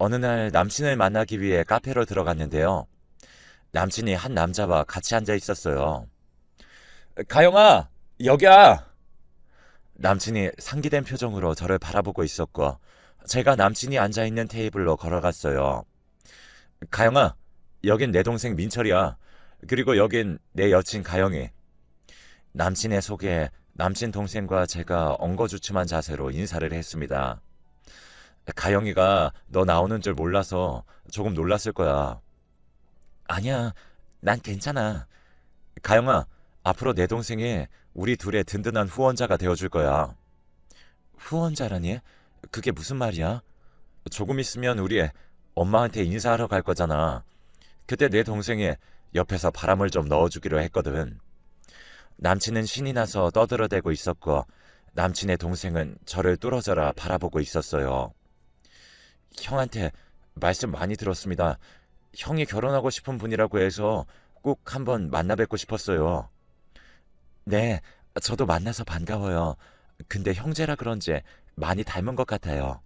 어느 날 남친을 만나기 위해 카페로 들어갔는데요. 남친이 한 남자와 같이 앉아 있었어요. 가영아, 여기야! 남친이 상기된 표정으로 저를 바라보고 있었고, 제가 남친이 앉아 있는 테이블로 걸어갔어요. 가영아, 여긴 내 동생 민철이야. 그리고 여긴 내 여친 가영이. 남친의 속에 남친 동생과 제가 엉거주춤한 자세로 인사를 했습니다. 가영이가 너 나오는 줄 몰라서 조금 놀랐을 거야. 아니야, 난 괜찮아. 가영아, 앞으로 내 동생이 우리 둘의 든든한 후원자가 되어줄 거야. 후원자라니? 그게 무슨 말이야? 조금 있으면 우리 엄마한테 인사하러 갈 거잖아. 그때 내 동생이 옆에서 바람을 좀 넣어주기로 했거든. 남친은 신이 나서 떠들어대고 있었고, 남친의 동생은 저를 뚫어져라 바라보고 있었어요. 형한테 말씀 많이 들었습니다. 형이 결혼하고 싶은 분이라고 해서 꼭 한번 만나 뵙고 싶었어요. 네, 저도 만나서 반가워요. 근데 형제라 그런지 많이 닮은 것 같아요.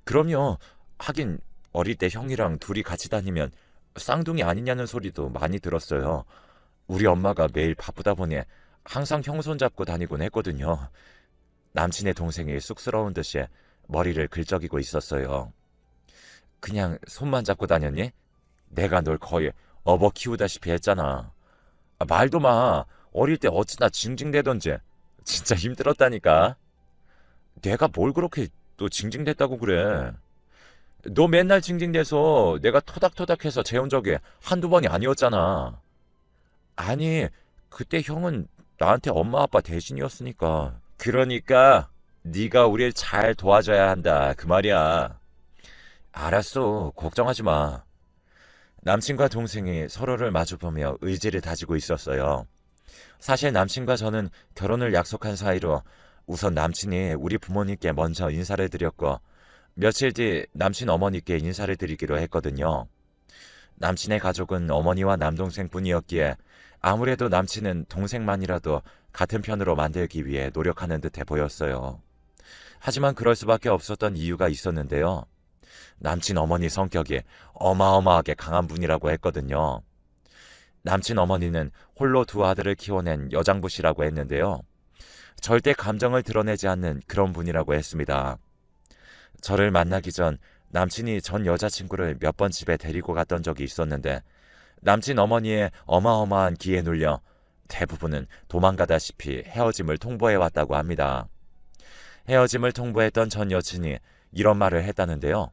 그럼요. 하긴 어릴 때 형이랑 둘이 같이 다니면 쌍둥이 아니냐는 소리도 많이 들었어요. 우리 엄마가 매일 바쁘다 보니 항상 형 손잡고 다니곤 했거든요. 남친의 동생이 쑥스러운 듯이 머리를 긁적이고 있었어요. 그냥 손만 잡고 다녔니? 내가 널 거의 업어 키우다시피 했잖아. 말도 마. 어릴 때 어찌나 징징대던지. 진짜 힘들었다니까. 내가 뭘 그렇게 또 징징댔다고 그래. 너 맨날 징징대서 내가 토닥토닥해서 재운 적이 한두 번이 아니었잖아. 아니, 그때 형은 나한테 엄마 아빠 대신이었으니까. 그러니까 네가 우릴 잘 도와줘야 한다. 그 말이야. 알았어. 걱정하지 마. 남친과 동생이 서로를 마주보며 의지를 다지고 있었어요. 사실 남친과 저는 결혼을 약속한 사이로 우선 남친이 우리 부모님께 먼저 인사를 드렸고 며칠 뒤 남친 어머니께 인사를 드리기로 했거든요. 남친의 가족은 어머니와 남동생뿐이었기에 아무래도 남친은 동생만이라도 같은 편으로 만들기 위해 노력하는 듯해 보였어요. 하지만 그럴 수밖에 없었던 이유가 있었는데요. 남친 어머니 성격이 어마어마하게 강한 분이라고 했거든요. 남친 어머니는 홀로 두 아들을 키워낸 여장부시라고 했는데요. 절대 감정을 드러내지 않는 그런 분이라고 했습니다. 저를 만나기 전 남친이 전 여자친구를 몇 번 집에 데리고 갔던 적이 있었는데 남친 어머니의 어마어마한 기에 눌려 대부분은 도망가다시피 헤어짐을 통보해왔다고 합니다. 헤어짐을 통보했던 전 여친이 이런 말을 했다는데요.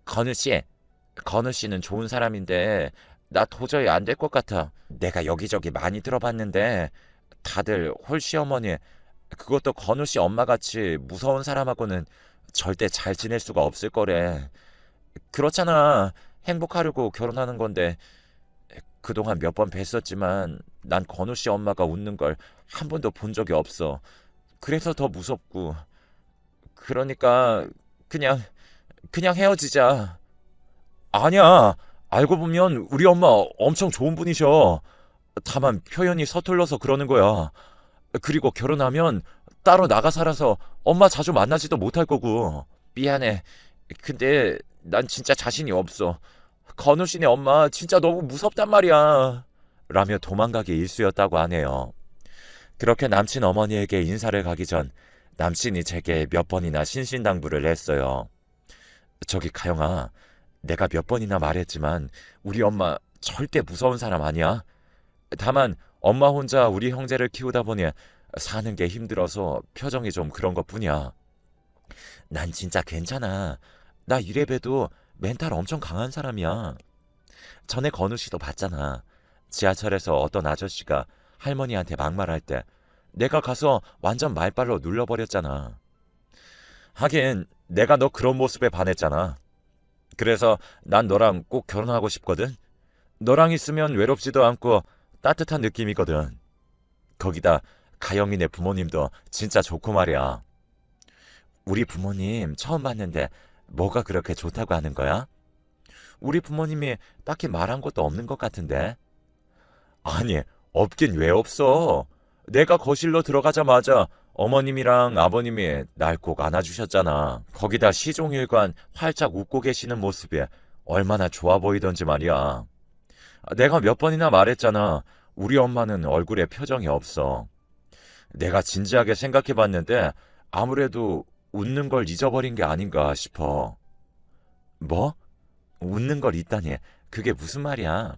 건우 씨는 좋은 사람인데 나 도저히 안 될 것 같아. 내가 여기저기 많이 들어봤는데 다들 홀시어머니, 그것도 건우 씨 엄마같이 무서운 사람하고는 절대 잘 지낼 수가 없을 거래. 그렇잖아. 행복하려고 결혼하는 건데 그동안 몇 번 뵀었지만 난 건우 씨 엄마가 웃는 걸 한 번도 본 적이 없어. 그래서 더 무섭고. 그러니까 그냥 그냥 헤어지자. 아니야. 알고 보면 우리 엄마 엄청 좋은 분이셔. 다만 표현이 서툴러서 그러는 거야. 그리고 결혼하면 따로 나가 살아서 엄마 자주 만나지도 못할 거고. 미안해. 근데 난 진짜 자신이 없어. 건우 씨네 엄마 진짜 너무 무섭단 말이야. 라며 도망가기 일쑤였다고 하네요. 그렇게 남친 어머니에게 인사를 가기 전 남친이 제게 몇 번이나 신신당부를 했어요. 저기 가영아, 내가 몇 번이나 말했지만 우리 엄마 절대 무서운 사람 아니야. 다만 엄마 혼자 우리 형제를 키우다 보니 사는 게 힘들어서 표정이 좀 그런 것뿐이야. 난 진짜 괜찮아. 나 이래봬도 멘탈 엄청 강한 사람이야. 전에 건우 씨도 봤잖아. 지하철에서 어떤 아저씨가 할머니한테 막말할 때 내가 가서 완전 말발로 눌러버렸잖아. 하긴 내가 너 그런 모습에 반했잖아. 그래서 난 너랑 꼭 결혼하고 싶거든. 너랑 있으면 외롭지도 않고 따뜻한 느낌이거든. 거기다 가영이네 부모님도 진짜 좋고 말이야. 우리 부모님 처음 봤는데 뭐가 그렇게 좋다고 하는 거야? 우리 부모님이 딱히 말한 것도 없는 것 같은데. 아니, 없긴 왜 없어. 내가 거실로 들어가자마자 어머님이랑 아버님이 날 꼭 안아주셨잖아. 거기다 시종일관 활짝 웃고 계시는 모습이 얼마나 좋아 보이던지 말이야. 내가 몇 번이나 말했잖아. 우리 엄마는 얼굴에 표정이 없어. 내가 진지하게 생각해 봤는데 아무래도 웃는 걸 잊어버린 게 아닌가 싶어. 뭐? 웃는 걸 잊다니. 그게 무슨 말이야?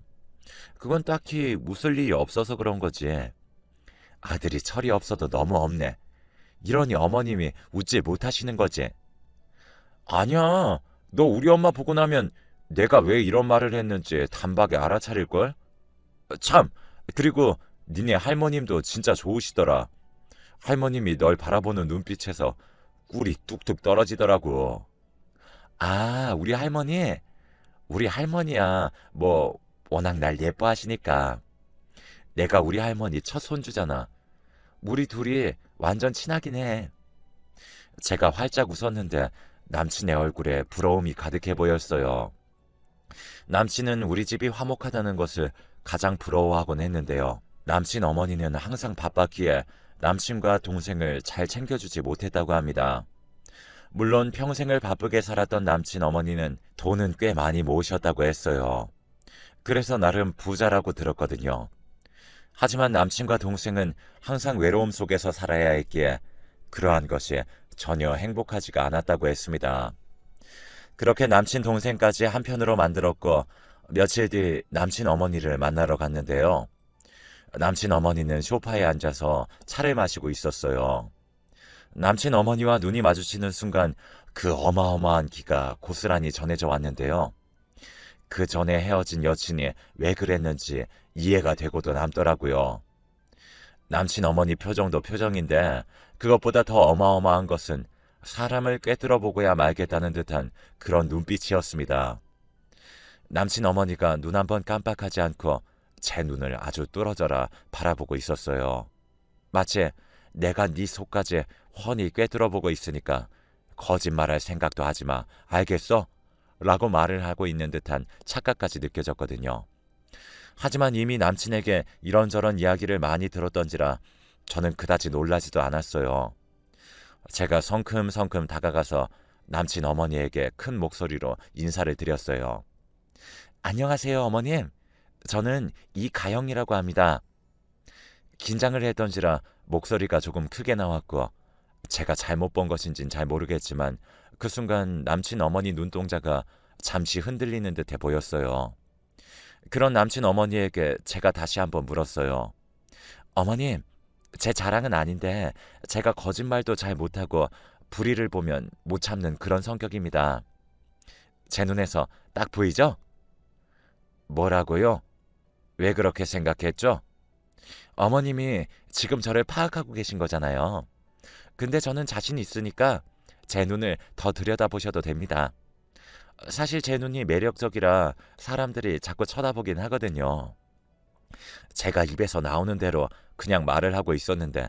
그건 딱히 웃을 일이 없어서 그런 거지. 아들이 철이 없어도 너무 없네. 이러니 어머님이 웃지 못하시는 거지. 아니야. 너 우리 엄마 보고 나면 내가 왜 이런 말을 했는지 단박에 알아차릴걸? 참, 그리고 니네 할머님도 진짜 좋으시더라. 할머님이 널 바라보는 눈빛에서 꿀이 뚝뚝 떨어지더라고. 아, 우리 할머니? 우리 할머니야. 뭐, 워낙 날 예뻐하시니까. 내가 우리 할머니 첫 손주잖아. 우리 둘이 완전 친하긴 해. 제가 활짝 웃었는데 남친의 얼굴에 부러움이 가득해 보였어요. 남친은 우리 집이 화목하다는 것을 가장 부러워하곤 했는데요. 남친 어머니는 항상 바빴기에 남친과 동생을 잘 챙겨주지 못했다고 합니다. 물론 평생을 바쁘게 살았던 남친 어머니는 돈은 꽤 많이 모으셨다고 했어요. 그래서 나름 부자라고 들었거든요. 하지만 남친과 동생은 항상 외로움 속에서 살아야 했기에 그러한 것이 전혀 행복하지가 않았다고 했습니다. 그렇게 남친 동생까지 한편으로 만들었고 며칠 뒤 남친 어머니를 만나러 갔는데요. 남친 어머니는 소파에 앉아서 차를 마시고 있었어요. 남친 어머니와 눈이 마주치는 순간 그 어마어마한 기가 고스란히 전해져 왔는데요. 그 전에 헤어진 여친이 왜 그랬는지 이해가 되고도 남더라고요. 남친 어머니 표정도 표정인데 그것보다 더 어마어마한 것은 사람을 꿰뚫어 보고야 말겠다는 듯한 그런 눈빛이었습니다. 남친 어머니가 눈 한 번 깜빡하지 않고 제 눈을 아주 뚫어져라 바라보고 있었어요. 마치 내가 네 속까지 훤히 꿰뚫어 보고 있으니까 거짓말할 생각도 하지 마. 알겠어? 라고 말을 하고 있는 듯한 착각까지 느껴졌거든요. 하지만 이미 남친에게 이런저런 이야기를 많이 들었던지라 저는 그다지 놀라지도 않았어요. 제가 성큼성큼 다가가서 남친 어머니에게 큰 목소리로 인사를 드렸어요. 안녕하세요, 어머님. 저는 이가영이라고 합니다. 긴장을 했던지라 목소리가 조금 크게 나왔고 제가 잘못 본 것인진 잘 모르겠지만 그 순간 남친 어머니 눈동자가 잠시 흔들리는 듯해 보였어요. 그런 남친 어머니에게 제가 다시 한번 물었어요. 어머님, 제 자랑은 아닌데 제가 거짓말도 잘 못하고 불의를 보면 못 참는 그런 성격입니다. 제 눈에서 딱 보이죠? 뭐라고요? 왜 그렇게 생각했죠? 어머님이 지금 저를 파악하고 계신 거잖아요. 근데 저는 자신 있으니까 제 눈을 더 들여다보셔도 됩니다. 사실 제 눈이 매력적이라 사람들이 자꾸 쳐다보긴 하거든요. 제가 입에서 나오는 대로 그냥 말을 하고 있었는데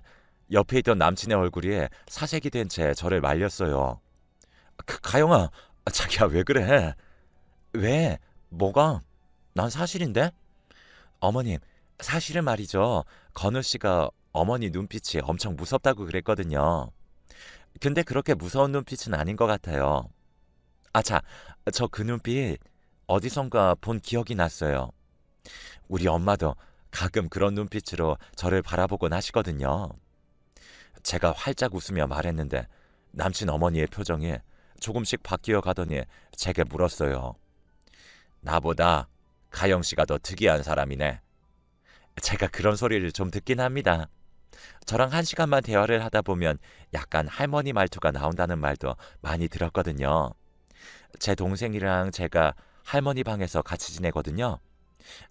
옆에 있던 남친의 얼굴이 사색이 된 채 저를 말렸어요. 가영아, 자기야 왜 그래? 왜? 뭐가? 난 사실인데? 어머님, 사실은 말이죠. 건우 씨가 어머니 눈빛이 엄청 무섭다고 그랬거든요. 근데 그렇게 무서운 눈빛은 아닌 것 같아요. 아차, 저 그 눈빛 어디선가 본 기억이 났어요. 우리 엄마도 가끔 그런 눈빛으로 저를 바라보곤 하시거든요. 제가 활짝 웃으며 말했는데 남친 어머니의 표정이 조금씩 바뀌어 가더니 제게 물었어요. 나보다 가영 씨가 더 특이한 사람이네. 제가 그런 소리를 좀 듣긴 합니다. 저랑 1시간만 대화를 하다 보면 약간 할머니 말투가 나온다는 말도 많이 들었거든요. 제 동생이랑 제가 할머니 방에서 같이 지내거든요.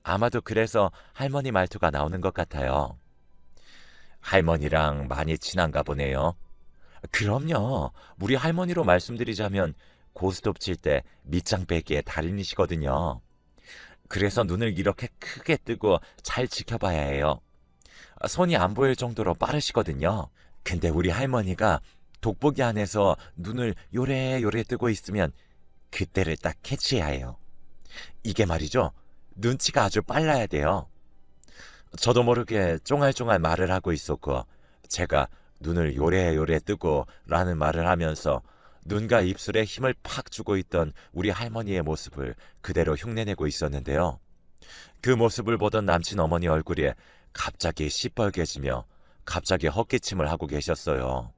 아마도 그래서 할머니 말투가 나오는 것 같아요. 할머니랑 많이 친한가 보네요. 그럼요. 우리 할머니로 말씀드리자면 고스톱 칠 때 밑장 빼기의 달인이시거든요. 그래서 눈을 이렇게 크게 뜨고 잘 지켜봐야 해요. 손이 안 보일 정도로 빠르시거든요. 근데 우리 할머니가 돋보기 안에서 눈을 요래요래 뜨고 있으면 그때를 딱 캐치해야 해요. 이게 말이죠. 눈치가 아주 빨라야 돼요. 저도 모르게 쫑알쫑알 말을 하고 있었고 제가 눈을 요래요래 뜨고 라는 말을 하면서 눈과 입술에 힘을 팍 주고 있던 우리 할머니의 모습을 그대로 흉내내고 있었는데요. 그 모습을 보던 남친 어머니 얼굴이 갑자기 시뻘개지며 갑자기 헛기침을 하고 계셨어요.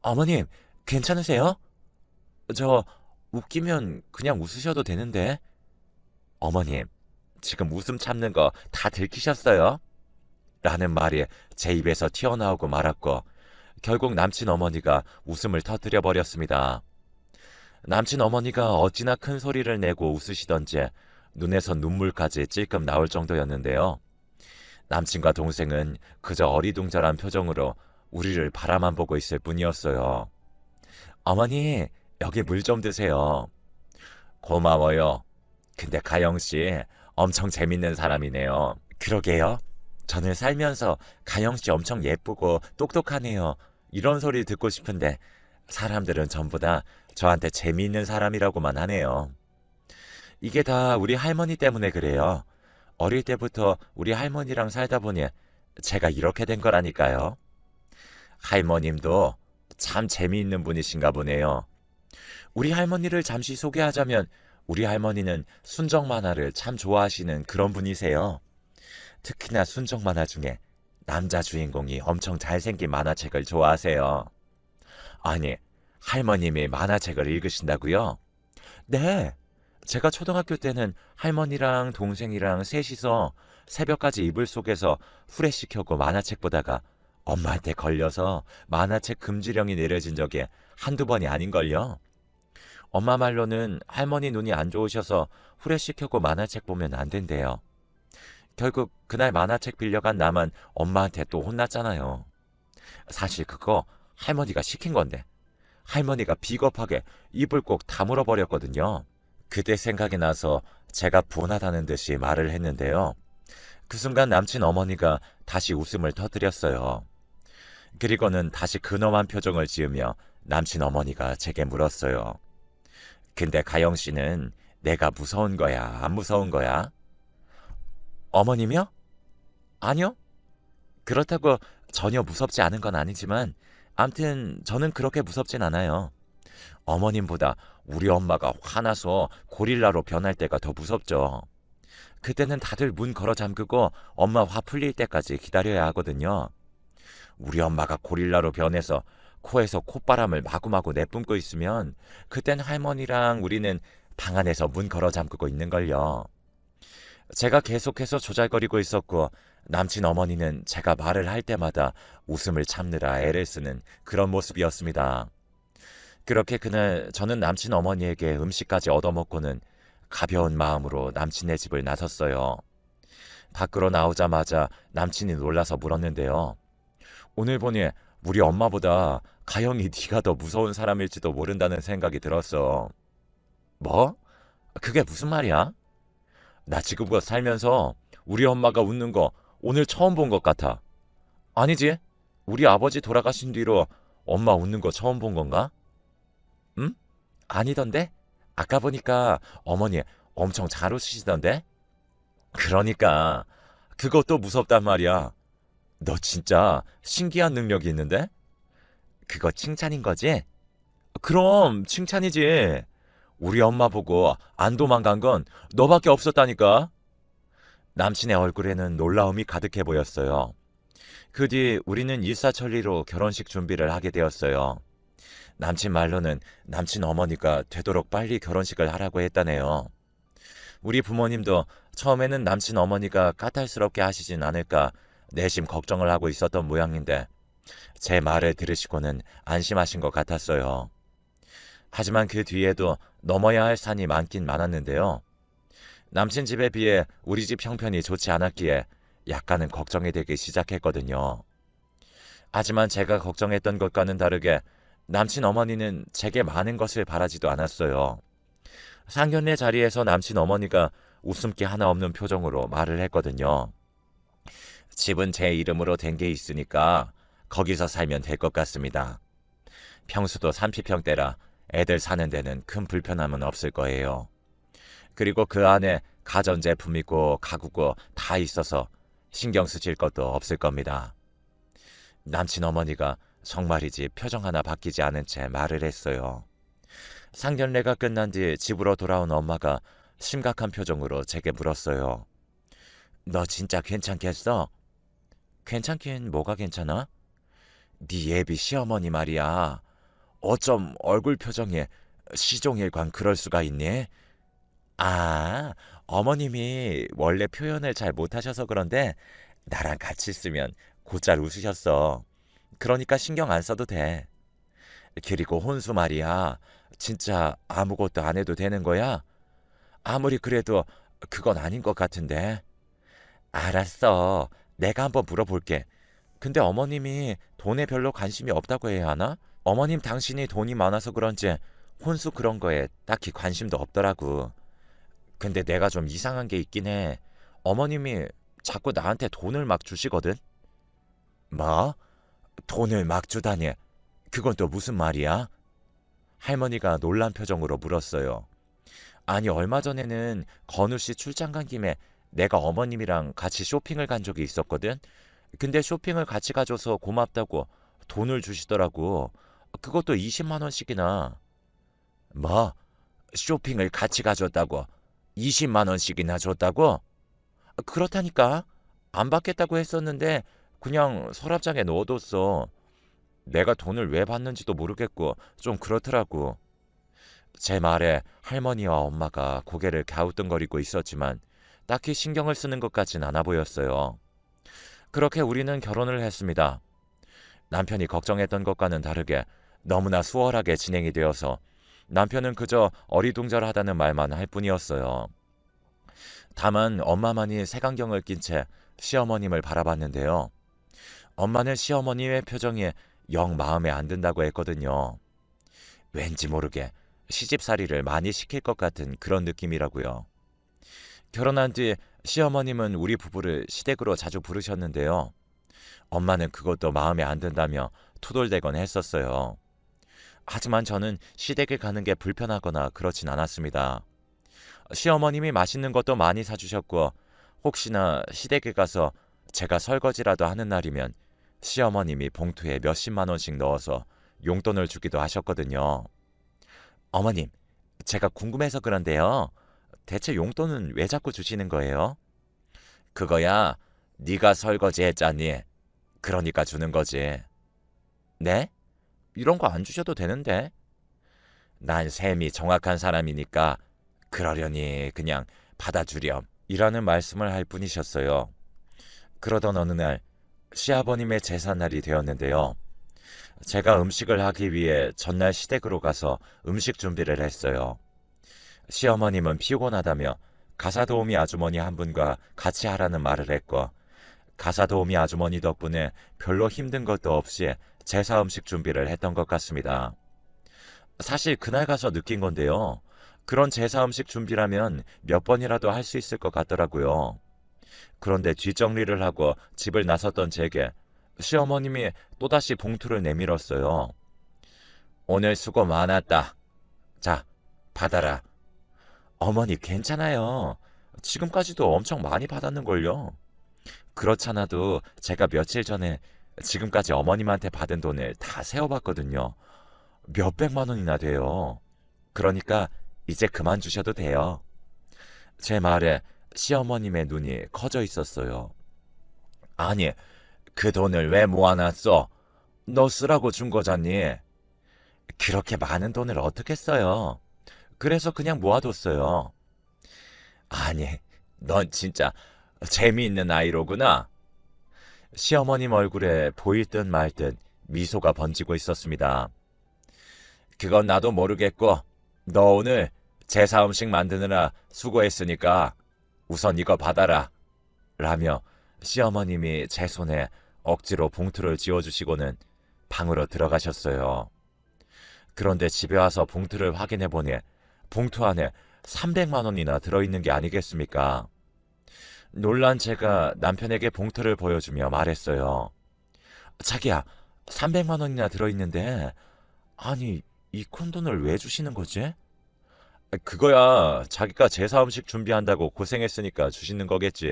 어머님, 괜찮으세요? 저 웃기면 그냥 웃으셔도 되는데. 어머님, 지금 웃음 참는 거 다 들키셨어요? 라는 말이 제 입에서 튀어나오고 말았고 결국 남친 어머니가 웃음을 터뜨려 버렸습니다. 남친 어머니가 어찌나 큰 소리를 내고 웃으시던지 눈에서 눈물까지 찔끔 나올 정도였는데요. 남친과 동생은 그저 어리둥절한 표정으로 우리를 바라만 보고 있을 뿐이었어요. 어머니, 여기 물 좀 드세요. 고마워요. 근데 가영씨 엄청 재밌는 사람이네요. 그러게요. 저는 살면서 가영씨 엄청 예쁘고 똑똑하네요. 이런 소리 듣고 싶은데 사람들은 전부 다 저한테 재미있는 사람이라고만 하네요. 이게 다 우리 할머니 때문에 그래요. 어릴 때부터 우리 할머니랑 살다 보니 제가 이렇게 된 거라니까요. 할머님도 참 재미있는 분이신가 보네요. 우리 할머니를 잠시 소개하자면 우리 할머니는 순정 만화를 참 좋아하시는 그런 분이세요. 특히나 순정 만화 중에 남자 주인공이 엄청 잘생긴 만화책을 좋아하세요. 아니, 할머님이 만화책을 읽으신다고요? 네. 제가 초등학교 때는 할머니랑 동생이랑 셋이서 새벽까지 이불 속에서 후레쉬 켜고 만화책 보다가 엄마한테 걸려서 만화책 금지령이 내려진 적이 한두 번이 아닌걸요. 엄마 말로는 할머니 눈이 안 좋으셔서 후레쉬 켜고 만화책 보면 안 된대요. 결국 그날 만화책 빌려간 나만 엄마한테 또 혼났잖아요. 사실 그거 할머니가 시킨 건데 할머니가 비겁하게 입을 꼭 다물어 버렸거든요. 그때 생각이 나서 제가 분하다는 듯이 말을 했는데요. 그 순간 남친 어머니가 다시 웃음을 터뜨렸어요. 그리고는 다시 근엄한 표정을 지으며 남친 어머니가 제게 물었어요. 근데 가영 씨는 내가 무서운 거야, 안 무서운 거야? 어머님이요? 아니요. 그렇다고 전혀 무섭지 않은 건 아니지만 암튼 저는 그렇게 무섭진 않아요. 어머님보다 우리 엄마가 화나서 고릴라로 변할 때가 더 무섭죠. 그때는 다들 문 걸어 잠그고 엄마 화 풀릴 때까지 기다려야 하거든요. 우리 엄마가 고릴라로 변해서 코에서 콧바람을 마구마구 내뿜고 있으면 그땐 할머니랑 우리는 방 안에서 문 걸어 잠그고 있는걸요. 제가 계속해서 조잘거리고 있었고 남친 어머니는 제가 말을 할 때마다 웃음을 참느라 애를 쓰는 그런 모습이었습니다. 그렇게 그날 저는 남친 어머니에게 음식까지 얻어먹고는 가벼운 마음으로 남친네 집을 나섰어요. 밖으로 나오자마자 남친이 놀라서 물었는데요. 오늘 보니 우리 엄마보다 가영이 네가 더 무서운 사람일지도 모른다는 생각이 들었어. 뭐? 그게 무슨 말이야? 나 지금껏 살면서 우리 엄마가 웃는 거 오늘 처음 본 것 같아. 아니지? 우리 아버지 돌아가신 뒤로 엄마 웃는 거 처음 본 건가? 응? 아니던데? 아까 보니까 어머니 엄청 잘 웃으시던데? 그러니까 그것도 무섭단 말이야. 너 진짜 신기한 능력이 있는데? 그거 칭찬인 거지? 그럼 칭찬이지. 우리 엄마 보고 안 도망간 건 너밖에 없었다니까. 남친의 얼굴에는 놀라움이 가득해 보였어요. 그 뒤 우리는 일사천리로 결혼식 준비를 하게 되었어요. 남친 말로는 남친 어머니가 되도록 빨리 결혼식을 하라고 했다네요. 우리 부모님도 처음에는 남친 어머니가 까탈스럽게 하시진 않을까 내심 걱정을 하고 있었던 모양인데 제 말을 들으시고는 안심하신 것 같았어요. 하지만 그 뒤에도 넘어야 할 산이 많긴 많았는데요. 남친 집에 비해 우리 집 형편이 좋지 않았기에 약간은 걱정이 되기 시작했거든요. 하지만 제가 걱정했던 것과는 다르게 남친 어머니는 제게 많은 것을 바라지도 않았어요. 상견례 자리에서 남친 어머니가 웃음기 하나 없는 표정으로 말을 했거든요. 집은 제 이름으로 된 게 있으니까 거기서 살면 될 것 같습니다. 평수도 30평대라 애들 사는 데는 큰 불편함은 없을 거예요. 그리고 그 안에 가전제품이고 가구고 다 있어서 신경 쓰실 것도 없을 겁니다. 남친 어머니가 정말이지 표정 하나 바뀌지 않은 채 말을 했어요. 상견례가 끝난 뒤 집으로 돌아온 엄마가 심각한 표정으로 제게 물었어요. 너 진짜 괜찮겠어? 괜찮긴 뭐가 괜찮아? 네 예비 시어머니 말이야. 어쩜 얼굴 표정에 시종일관 그럴 수가 있니? 아, 어머님이 원래 표현을 잘 못하셔서 그런데 나랑 같이 있으면 곧잘 웃으셨어. 그러니까 신경 안 써도 돼. 그리고 혼수 말이야. 진짜 아무것도 안 해도 되는 거야? 아무리 그래도 그건 아닌 것 같은데. 알았어. 내가 한번 물어볼게. 근데 어머님이 돈에 별로 관심이 없다고 해야 하나? 어머님 당신이 돈이 많아서 그런지 혼수 그런 거에 딱히 관심도 없더라고. 근데 내가 좀 이상한 게 있긴 해. 어머님이 자꾸 나한테 돈을 막 주시거든? 뭐? 돈을 막 주다니. 그건 또 무슨 말이야? 할머니가 놀란 표정으로 물었어요. 아니, 얼마 전에는 건우 씨 출장 간 김에 내가 어머님이랑 같이 쇼핑을 간 적이 있었거든? 근데 쇼핑을 같이 가줘서 고맙다고 돈을 주시더라고. 그것도 20만 원씩이나. 뭐? 쇼핑을 같이 가줬다고 20만 원씩이나 줬다고? 그렇다니까. 안 받겠다고 했었는데 그냥 서랍장에 넣어뒀어. 내가 돈을 왜 받는지도 모르겠고 좀 그렇더라고. 제 말에 할머니와 엄마가 고개를 갸우뚱거리고 있었지만 딱히 신경을 쓰는 것 같진 않아 보였어요. 그렇게 우리는 결혼을 했습니다. 남편이 걱정했던 것과는 다르게 너무나 수월하게 진행이 되어서 남편은 그저 어리둥절하다는 말만 할 뿐이었어요. 다만 엄마만이 색안경을 낀 채 시어머님을 바라봤는데요. 엄마는 시어머니의 표정이 영 마음에 안 든다고 했거든요. 왠지 모르게 시집살이를 많이 시킬 것 같은 그런 느낌이라고요. 결혼한 뒤 시어머님은 우리 부부를 시댁으로 자주 부르셨는데요. 엄마는 그것도 마음에 안 든다며 투덜대곤 했었어요. 하지만 저는 시댁에 가는 게 불편하거나 그렇진 않았습니다. 시어머님이 맛있는 것도 많이 사주셨고 혹시나 시댁에 가서 제가 설거지라도 하는 날이면 시어머님이 봉투에 몇십만 원씩 넣어서 용돈을 주기도 하셨거든요. 어머님, 제가 궁금해서 그런데요. 대체 용돈은 왜 자꾸 주시는 거예요? 그거야, 네가 설거지 했잖니. 그러니까 주는 거지. 네? 이런 거 안 주셔도 되는데. 난 셈이 정확한 사람이니까 그러려니 그냥 받아주렴. 이라는 말씀을 할 뿐이셨어요. 그러던 어느 날 시아버님의 제삿날이 되었는데요. 제가 음식을 하기 위해 전날 시댁으로 가서 음식 준비를 했어요. 시어머님은 피곤하다며 가사도우미 아주머니 한 분과 같이 하라는 말을 했고 가사도우미 아주머니 덕분에 별로 힘든 것도 없이 제사 음식 준비를 했던 것 같습니다. 사실 그날 가서 느낀 건데요. 그런 제사 음식 준비라면 몇 번이라도 할 수 있을 것 같더라고요. 그런데 뒷정리를 하고 집을 나섰던 제게 시어머님이 또다시 봉투를 내밀었어요. 오늘 수고 많았다. 자, 받아라. 어머니 괜찮아요. 지금까지도 엄청 많이 받았는걸요. 그렇잖아도 제가 며칠 전에 지금까지 어머님한테 받은 돈을 다 세어봤거든요. 몇백만 원이나 돼요. 그러니까 이제 그만 주셔도 돼요. 제 말에 시어머님의 눈이 커져 있었어요. 아니, 그 돈을 왜 모아놨어? 너 쓰라고 준 거잖니. 그렇게 많은 돈을 어떻게 써요? 그래서 그냥 모아뒀어요. 아니, 넌 진짜 재미있는 아이로구나. 시어머님 얼굴에 보일 듯 말 듯 미소가 번지고 있었습니다. 그건 나도 모르겠고 너 오늘 제사 음식 만드느라 수고했으니까 우선 이거 받아라. 라며 시어머님이 제 손에 억지로 봉투를 쥐어주시고는 방으로 들어가셨어요. 그런데 집에 와서 봉투를 확인해 보니 봉투 안에 300만 원이나 들어있는 게 아니겠습니까? 놀란 제가 남편에게 봉투를 보여주며 말했어요. 자기야, 300만 원이나 들어있는데 아니 이 콘돈을 왜 주시는 거지? 그거야 자기가 제사 음식 준비한다고 고생했으니까 주시는 거겠지.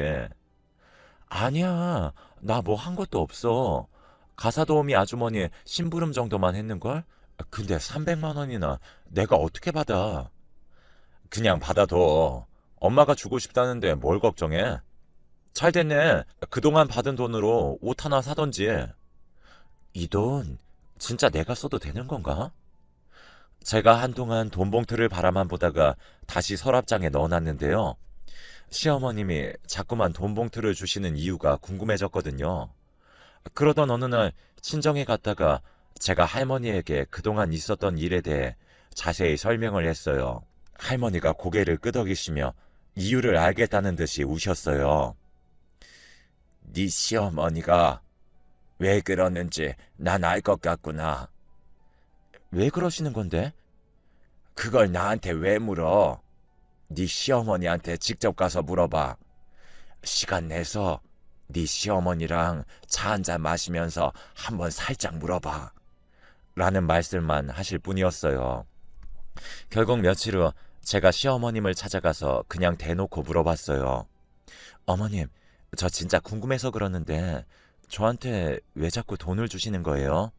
아니야, 나 뭐 한 것도 없어. 가사 도우미 아주머니 심부름 정도만 했는걸? 근데 300만 원이나 내가 어떻게 받아? 그냥 받아둬. 엄마가 주고 싶다는데 뭘 걱정해? 잘 됐네. 그동안 받은 돈으로 옷 하나 사던지. 이 돈 진짜 내가 써도 되는 건가? 제가 한동안 돈 봉투를 바라만 보다가 다시 서랍장에 넣어놨는데요. 시어머님이 자꾸만 돈 봉투를 주시는 이유가 궁금해졌거든요. 그러던 어느 날 친정에 갔다가 제가 할머니에게 그동안 있었던 일에 대해 자세히 설명을 했어요. 할머니가 고개를 끄덕이시며 이유를 알겠다는 듯이 우셨어요. 네 시어머니가 왜 그러는지 난 알 것 같구나. 왜 그러시는 건데? 그걸 나한테 왜 물어? 네 시어머니한테 직접 가서 물어봐. 시간 내서 네 시어머니랑 차 한잔 마시면서 한번 살짝 물어봐. 라는 말씀만 하실 뿐이었어요. 결국 며칠 후 제가 시어머님을 찾아가서 그냥 대놓고 물어봤어요. 어머님, 저 진짜 궁금해서 그러는데 저한테 왜 자꾸 돈을 주시는 거예요?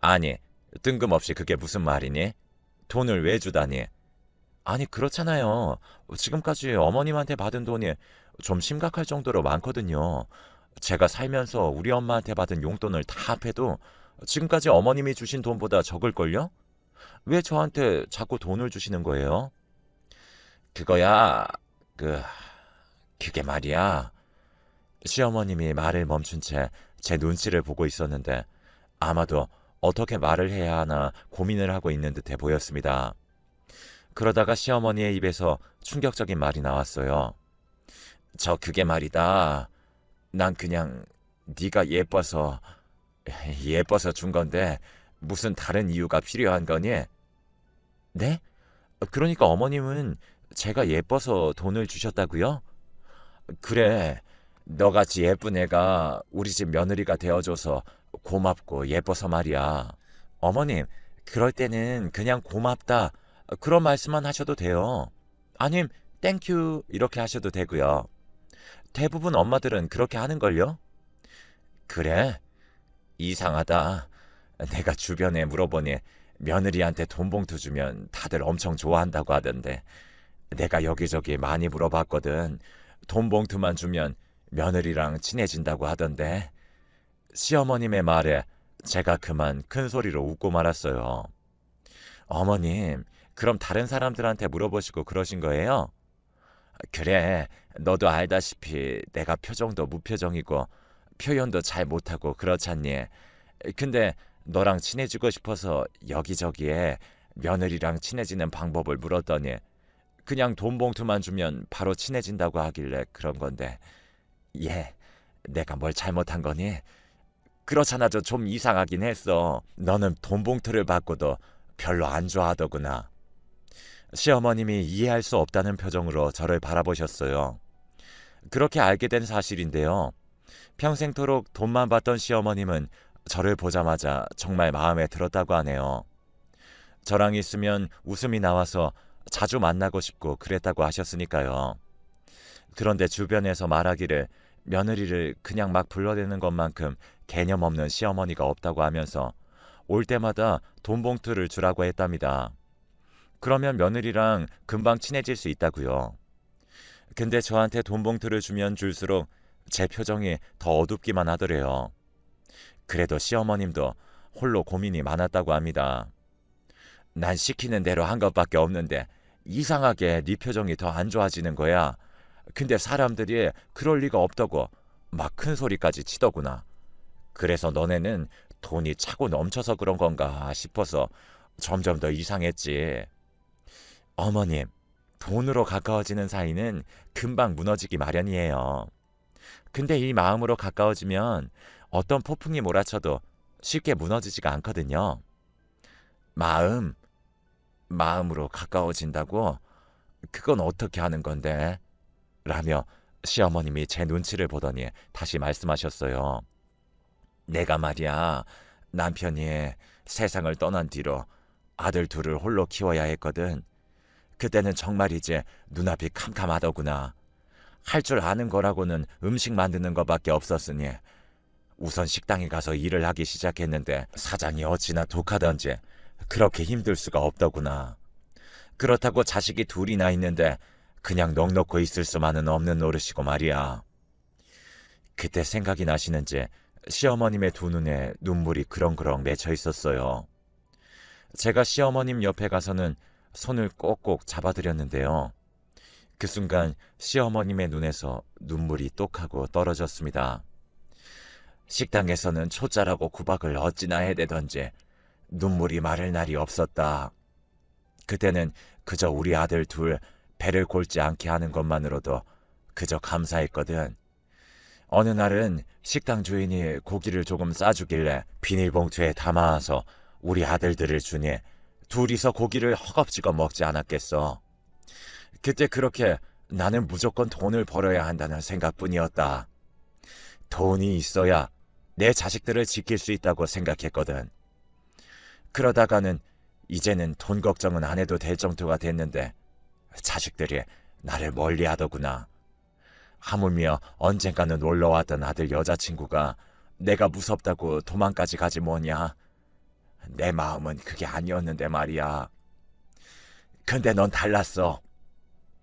아니, 뜬금없이 그게 무슨 말이니? 돈을 왜 주다니? 아니, 그렇잖아요. 지금까지 어머님한테 받은 돈이 좀 심각할 정도로 많거든요. 제가 살면서 우리 엄마한테 받은 용돈을 다 합해도 지금까지 어머님이 주신 돈보다 적을걸요? 왜 저한테 자꾸 돈을 주시는 거예요? 그거야, 그, 그게 말이야. 시어머님이 말을 멈춘 채 제 눈치를 보고 있었는데 아마도 어떻게 말을 해야 하나 고민을 하고 있는 듯해 보였습니다. 그러다가 시어머니의 입에서 충격적인 말이 나왔어요. 그게 말이다. 난 그냥 네가 예뻐서 준 건데 무슨 다른 이유가 필요한 거니? 네? 그러니까 어머님은 제가 예뻐서 돈을 주셨다고요? 그래. 너같이 예쁜 애가 우리 집 며느리가 되어줘서 고맙고 예뻐서 말이야. 어머님, 그럴 때는 그냥 고맙다. 그런 말씀만 하셔도 돼요. 아님, 땡큐 이렇게 하셔도 되고요. 대부분 엄마들은 그렇게 하는걸요? 그래? 이상하다. 내가 주변에 물어보니 며느리한테 돈 봉투 주면 다들 엄청 좋아한다고 하던데 내가 여기저기 많이 물어봤거든. 돈 봉투만 주면 며느리랑 친해진다고 하던데 시어머님의 말에 제가 그만 큰 소리로 웃고 말았어요. 어머님, 그럼 다른 사람들한테 물어보시고 그러신 거예요? 그래, 너도 알다시피 내가 표정도 무표정이고 표현도 잘 못하고 그렇잖니. 근데 너랑 친해지고 싶어서 여기저기에 며느리랑 친해지는 방법을 물었더니 그냥 돈 봉투만 주면 바로 친해진다고 하길래 그런 건데 내가 뭘 잘못한 거니? 그렇잖아, 저 좀 이상하긴 했어. 너는 돈 봉투를 받고도 별로 안 좋아하더구나. 시어머님이 이해할 수 없다는 표정으로 저를 바라보셨어요. 그렇게 알게 된 사실인데요. 평생토록 돈만 받던 시어머님은 저를 보자마자 정말 마음에 들었다고 하네요. 저랑 있으면 웃음이 나와서 자주 만나고 싶고 그랬다고 하셨으니까요. 그런데 주변에서 말하기를 며느리를 그냥 막 불러대는 것만큼 개념 없는 시어머니가 없다고 하면서 올 때마다 돈 봉투를 주라고 했답니다. 그러면 며느리랑 금방 친해질 수 있다고요. 근데 저한테 돈 봉투를 주면 줄수록 제 표정이 더 어둡기만 하더래요. 그래도 시어머님도 홀로 고민이 많았다고 합니다. 난 시키는 대로 한 것밖에 없는데 이상하게 네 표정이 더 안 좋아지는 거야. 근데 사람들이 그럴 리가 없다고 막 큰 소리까지 치더구나. 그래서 너네는 돈이 차고 넘쳐서 그런 건가 싶어서 점점 더 이상했지. 어머님, 돈으로 가까워지는 사이는 금방 무너지기 마련이에요. 근데 이 마음으로 가까워지면 어떤 폭풍이 몰아쳐도 쉽게 무너지지가 않거든요. 마음으로 가까워진다고? 그건 어떻게 하는 건데? 라며 시어머님이 제 눈치를 보더니 다시 말씀하셨어요. 내가 말이야, 남편이 세상을 떠난 뒤로 아들 둘을 홀로 키워야 했거든. 그때는 정말 이제 눈앞이 캄캄하더구나. 할 줄 아는 거라고는 음식 만드는 거밖에 없었으니 우선 식당에 가서 일을 하기 시작했는데 사장이 어찌나 독하던지 그렇게 힘들 수가 없더구나. 그렇다고 자식이 둘이나 있는데 그냥 넋놓고 있을 수만은 없는 노릇이고 말이야. 그때 생각이 나시는지 시어머님의 두 눈에 눈물이 그렁그렁 맺혀 있었어요. 제가 시어머님 옆에 가서는 손을 꼭꼭 잡아드렸는데요. 그 순간 시어머님의 눈에서 눈물이 똑하고 떨어졌습니다. 식당에서는 초짜라고 구박을 어찌나 해대던지 눈물이 마를 날이 없었다. 그때는 그저 우리 아들 둘 배를 골지 않게 하는 것만으로도 그저 감사했거든. 어느 날은 식당 주인이 고기를 조금 싸주길래 비닐봉투에 담아서 우리 아들들을 주니 둘이서 고기를 허겁지겁 먹지 않았겠어. 그때 그렇게 나는 무조건 돈을 벌어야 한다는 생각뿐이었다. 돈이 있어야 내 자식들을 지킬 수 있다고 생각했거든. 그러다가는 이제는 돈 걱정은 안 해도 될 정도가 됐는데 자식들이 나를 멀리하더구나. 하물며 언젠가는 놀러왔던 아들 여자친구가 내가 무섭다고 도망까지 가지 뭐냐. 내 마음은 그게 아니었는데 말이야. 근데 넌 달랐어.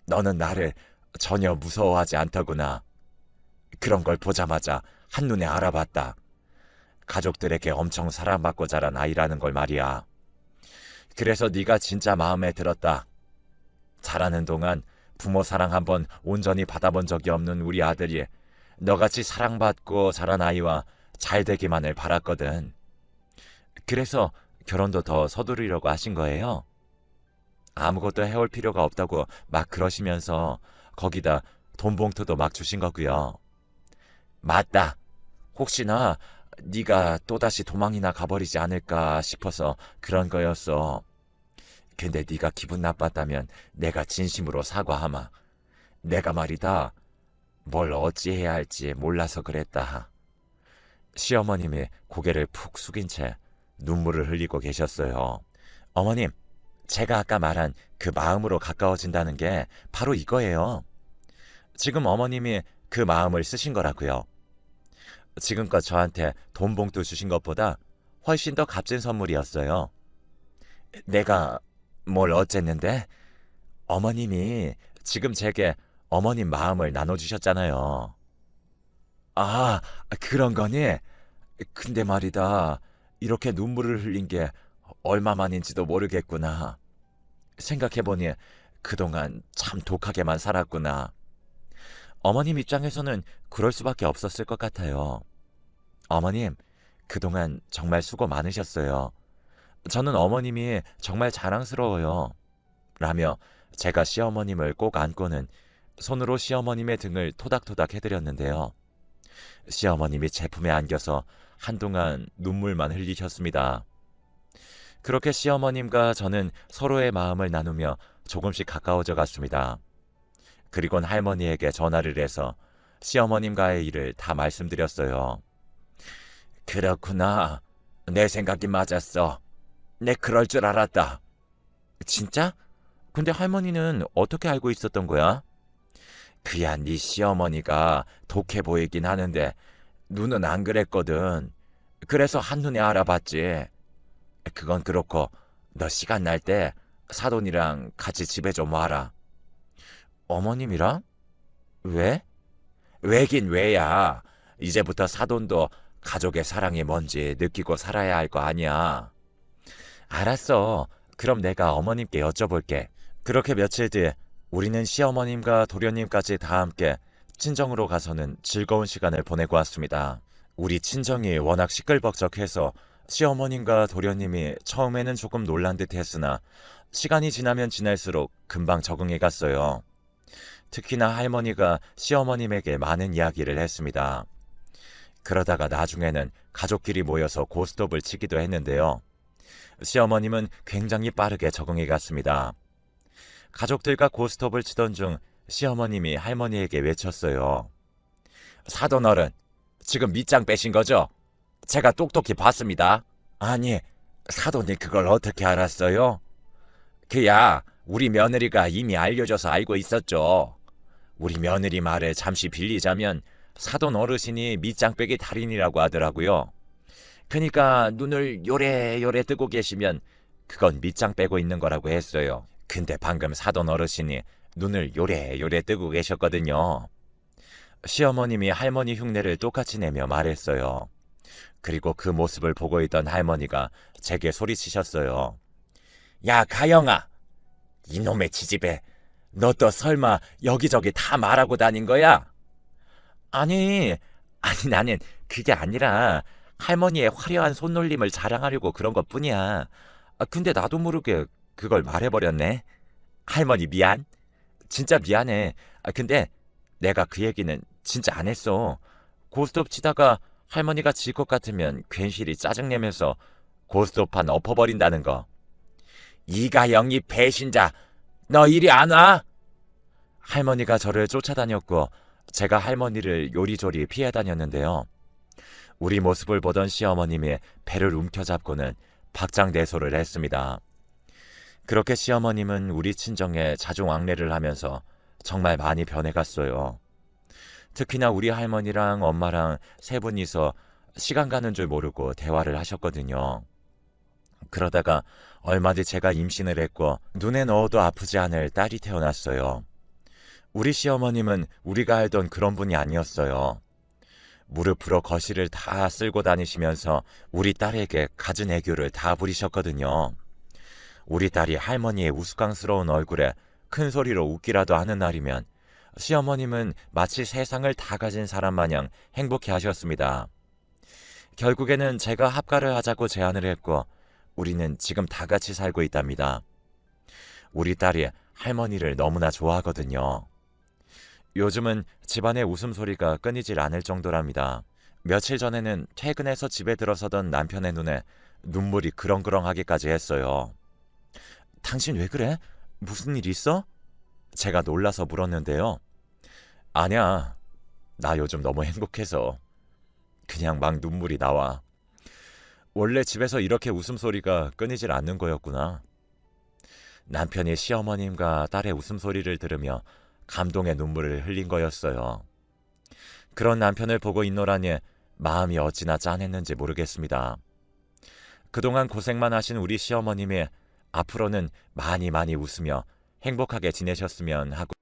너는 나를 전혀 무서워하지 않더구나. 그런 걸 보자마자 한눈에 알아봤다. 가족들에게 엄청 사랑받고 자란 아이라는 걸 말이야. 그래서 네가 진짜 마음에 들었다. 자라는 동안 부모 사랑 한번 온전히 받아본 적이 없는 우리 아들이 너같이 사랑받고 자란 아이와 잘 되기만을 바랐거든. 그래서 결혼도 더 서두르려고 하신 거예요? 아무것도 해올 필요가 없다고 막 그러시면서 거기다 돈 봉투도 막 주신 거고요. 맞다. 혹시나 네가 또다시 도망이나 가버리지 않을까 싶어서 그런 거였어. 근데 네가 기분 나빴다면 내가 진심으로 사과하마. 내가 말이다. 뭘 어찌해야 할지 몰라서 그랬다. 시어머님이 고개를 푹 숙인 채 눈물을 흘리고 계셨어요. 어머님, 제가 아까 말한 그 마음으로 가까워진다는 게 바로 이거예요. 지금 어머님이 그 마음을 쓰신 거라고요. 지금껏 저한테 돈 봉투 주신 것보다 훨씬 더 값진 선물이었어요. 내가 뭘 어쨌는데? 어머님이 지금 제게 어머님 마음을 나눠주셨잖아요. 아, 그런 거니? 근데 말이다. 이렇게 눈물을 흘린 게 얼마만인지도 모르겠구나. 생각해보니 그동안 참 독하게만 살았구나. 어머님 입장에서는 그럴 수밖에 없었을 것 같아요. 어머님, 그동안 정말 수고 많으셨어요. 저는 어머님이 정말 자랑스러워요. 라며 제가 시어머님을 꼭 안고는 손으로 시어머님의 등을 토닥토닥 해드렸는데요. 시어머님이 제품에 안겨서 한동안 눈물만 흘리셨습니다. 그렇게 시어머님과 저는 서로의 마음을 나누며 조금씩 가까워져 갔습니다. 그리곤 할머니에게 전화를 해서 시어머님과의 일을 다 말씀드렸어요. 그렇구나. 내 생각이 맞았어. 내 그럴 줄 알았다. 진짜? 근데 할머니는 어떻게 알고 있었던 거야? 그야 네 시어머니가 독해 보이긴 하는데 눈은 안 그랬거든. 그래서 한눈에 알아봤지. 그건 그렇고 너 시간 날 때 사돈이랑 같이 집에 좀 와라. 어머님이랑? 왜? 왜긴 왜야. 이제부터 사돈도 가족의 사랑이 뭔지 느끼고 살아야 할 거 아니야. 알았어. 그럼 내가 어머님께 여쭤볼게. 그렇게 며칠 뒤 우리는 시어머님과 도련님까지 다 함께 친정으로 가서는 즐거운 시간을 보내고 왔습니다. 우리 친정이 워낙 시끌벅적해서 시어머님과 도련님이 처음에는 조금 놀란 듯 했으나 시간이 지나면 지날수록 금방 적응해 갔어요. 특히나 할머니가 시어머님에게 많은 이야기를 했습니다. 그러다가 나중에는 가족끼리 모여서 고스톱을 치기도 했는데요. 시어머님은 굉장히 빠르게 적응해 갔습니다. 가족들과 고스톱을 치던 중 시어머님이 할머니에게 외쳤어요. 사돈어른, 지금 밑장 빼신 거죠? 제가 똑똑히 봤습니다. 아니, 사돈이 그걸 어떻게 알았어요? 그야 우리 며느리가 이미 알려줘서 알고 있었죠. 우리 며느리 말을 잠시 빌리자면 사돈 어르신이 밑장 빼기 달인이라고 하더라고요. 그러니까 눈을 요래요래 뜨고 계시면 그건 밑장 빼고 있는 거라고 했어요. 근데 방금 사돈 어르신이 눈을 요래요래 뜨고 계셨거든요. 시어머님이 할머니 흉내를 똑같이 내며 말했어요. 그리고 그 모습을 보고 있던 할머니가 제게 소리치셨어요. 야, 가영아! 이놈의 지집애, 너 또 설마 여기저기 다 말하고 다닌 거야? 아니 나는 그게 아니라 할머니의 화려한 손놀림을 자랑하려고 그런 것뿐이야. 근데 나도 모르게 그걸 말해버렸네. 할머니 미안. 진짜 미안해. 근데 내가 그 얘기는 진짜 안 했어. 고스톱 치다가 할머니가 질 것 같으면 괜시리 짜증내면서 고스톱판 엎어버린다는 거. 이가영이 배신자. 너 이리 안 와? 할머니가 저를 쫓아다녔고 제가 할머니를 요리조리 피해 다녔는데요. 우리 모습을 보던 시어머님이 배를 움켜잡고는 박장대소를 했습니다. 그렇게 시어머님은 우리 친정에 자중왕래를 하면서 정말 많이 변해갔어요. 특히나 우리 할머니랑 엄마랑 세 분이서 시간 가는 줄 모르고 대화를 하셨거든요. 그러다가 얼마 뒤 제가 임신을 했고 눈에 넣어도 아프지 않을 딸이 태어났어요. 우리 시어머님은 우리가 알던 그런 분이 아니었어요. 무릎으로 거실을 다 쓸고 다니시면서 우리 딸에게 갖은 애교를 다 부리셨거든요. 우리 딸이 할머니의 우스꽝스러운 얼굴에 큰 소리로 웃기라도 하는 날이면 시어머님은 마치 세상을 다 가진 사람 마냥 행복해 하셨습니다. 결국에는 제가 합가를 하자고 제안을 했고 우리는 지금 다 같이 살고 있답니다. 우리 딸이 할머니를 너무나 좋아하거든요. 요즘은 집안의 웃음소리가 끊이질 않을 정도랍니다. 며칠 전에는 퇴근해서 집에 들어서던 남편의 눈에 눈물이 그렁그렁하기까지 했어요. 당신 왜 그래? 무슨 일 있어? 제가 놀라서 물었는데요. 아니야. 나 요즘 너무 행복해서 그냥 막 눈물이 나와. 원래 집에서 이렇게 웃음소리가 끊이질 않는 거였구나. 남편이 시어머님과 딸의 웃음소리를 들으며 감동의 눈물을 흘린 거였어요. 그런 남편을 보고 있노라니 마음이 어찌나 짠했는지 모르겠습니다. 그동안 고생만 하신 우리 시어머님이 앞으로는 많이 웃으며 행복하게 지내셨으면 하고